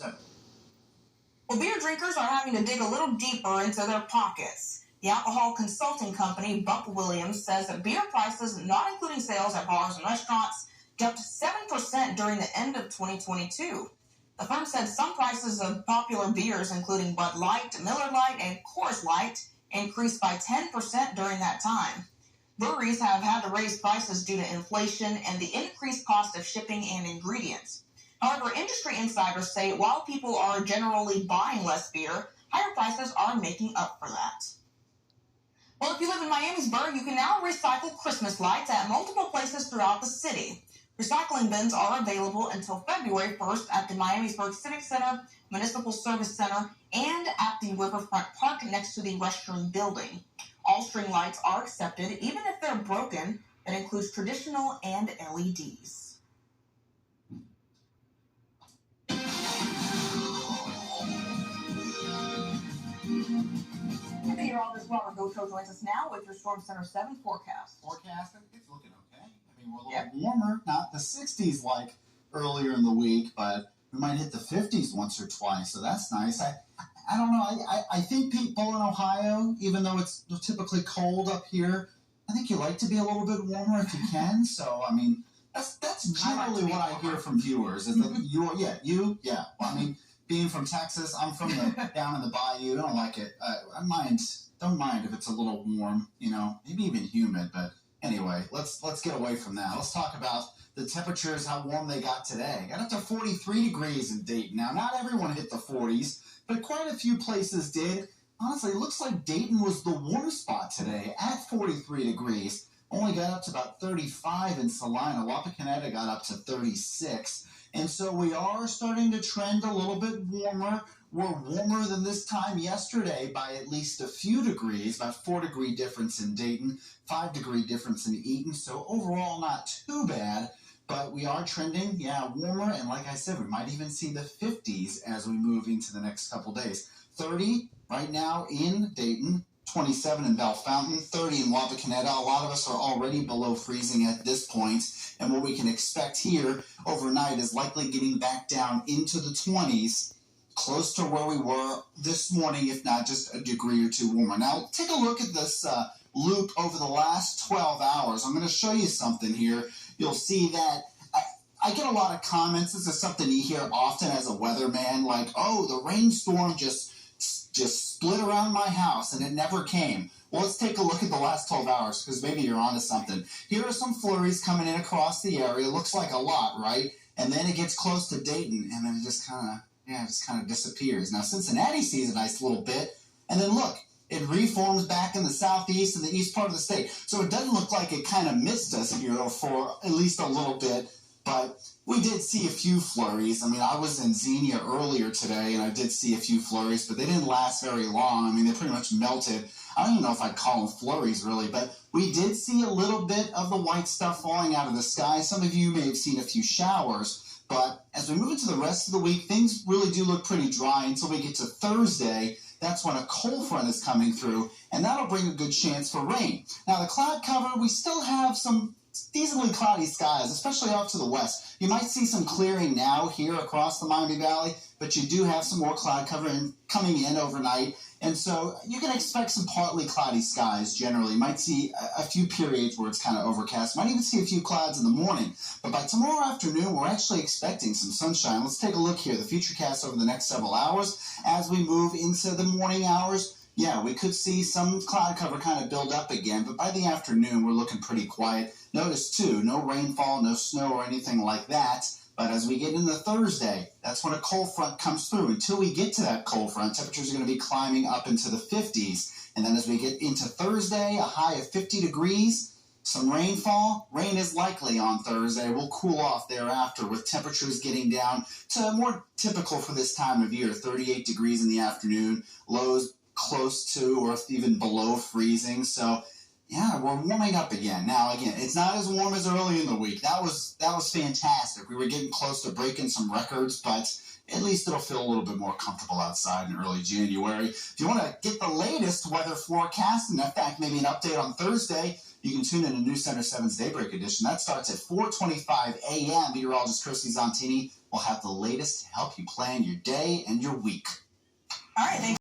Well, beer drinkers are having to dig a little deeper into their pockets. The alcohol consulting company Buck Williams says that beer prices, not including sales at bars and restaurants, jumped 7% during the end of 2022. The firm said some prices of popular beers, including Bud Light, Miller Lite, and Coors Light, increased by 10% during that time. Breweries have had to raise prices due to inflation and the increased cost of shipping and ingredients. However, industry insiders say while people are generally buying less beer, higher prices are making up for that. Well, if you live in Miamisburg, you can now recycle Christmas lights at multiple places throughout the city. Recycling bins are available until February 1st at the Miamisburg Civic Center, Municipal Service Center, and at the Riverfront Park next to the restroom building. All string lights are accepted, even if they're broken. That includes traditional and LEDs. Hey, you're all this while Gauthreaux joins us now with your Storm Center 7 forecast. Forecast, it's looking okay. I mean, we're a little warmer, not the 60s like earlier in the week, but we might hit the 50s once or twice, so that's nice. I don't know. I think people in Ohio, even though it's typically cold up here, I think you like to be a little bit warmer if you can. So, I mean, that's generally what I hear from viewers. Is that well, I mean, being from Texas, I'm from down in the bayou. I don't like it. Don't mind if it's a little warm, maybe even humid. But anyway, let's get away from that. Let's talk about the temperatures, how warm they got today. Got up to 43 degrees in Dayton. Now, not everyone hit the 40s, but quite a few places did. Honestly, it looks like Dayton was the warm spot today at 43 degrees. Only got up to about 35 in Salina. Wapakoneta got up to 36. And so we are starting to trend a little bit warmer. We're warmer than this time yesterday by at least a few degrees, about 4-degree difference in Dayton, 5-degree difference in Eaton. So overall, not too bad. But we are trending, warmer, and like I said, we might even see the 50s as we move into the next couple days. 30 right now in Dayton, 27 in Bell Fountain, 30 in Wapakoneta. A lot of us are already below freezing at this point, and what we can expect here overnight is likely getting back down into the 20s, close to where we were this morning, if not just a degree or two warmer. Now, take a look at this loop over the last 12 hours. I'm going to show you something here. You'll see that I get a lot of comments. This is something you hear often as a weatherman, like, oh, the rainstorm just split around my house and it never came. Well, let's take a look at the last 12 hours because maybe you're onto something. Here are some flurries coming in across the area. Looks like a lot, right? And then it gets close to Dayton and then it just kind of disappears. Now, Cincinnati sees a nice little bit, and then look, it reforms back in the southeast and the east part of the state. So it doesn't look like it kind of missed us here for at least a little bit, but we did see a few flurries. I mean, I was in Xenia earlier today, and I did see a few flurries, but they didn't last very long. I mean, they pretty much melted. I don't even know if I'd call them flurries, really, but we did see a little bit of the white stuff falling out of the sky. Some of you may have seen a few showers, but as we move into the rest of the week, things really do look pretty dry until we get to Thursday. That's when a cold front is coming through, and that'll bring a good chance for rain. Now, the cloud cover, we still have some decently cloudy skies, especially off to the west. You might see some clearing now here across the Miami Valley, but you do have some more cloud cover coming in overnight. And so you can expect some partly cloudy skies generally. You might see a few periods where it's kind of overcast. Might even see a few clouds in the morning. But by tomorrow afternoon, we're actually expecting some sunshine. Let's take a look here. The futurecast over the next several hours. As we move into the morning hours, we could see some cloud cover kind of build up again. But by the afternoon, we're looking pretty quiet. Notice, too, no rainfall, no snow or anything like that. But as we get into Thursday, that's when a cold front comes through. Until we get to that cold front, temperatures are going to be climbing up into the 50s. And then as we get into Thursday, a high of 50 degrees, some rainfall. Rain is likely on Thursday. We'll cool off thereafter with temperatures getting down to more typical for this time of year, 38 degrees in the afternoon, lows close to or even below freezing. So we're warming up again. Now, again, it's not as warm as early in the week. That was fantastic. We were getting close to breaking some records, but at least it'll feel a little bit more comfortable outside in early January. If you want to get the latest weather forecast, and in fact, maybe an update on Thursday, you can tune in to News Center 7's Daybreak Edition. That starts at 4:25 a.m. Meteorologist Kirsty Zontini will have the latest to help you plan your day and your week. All right, thank you.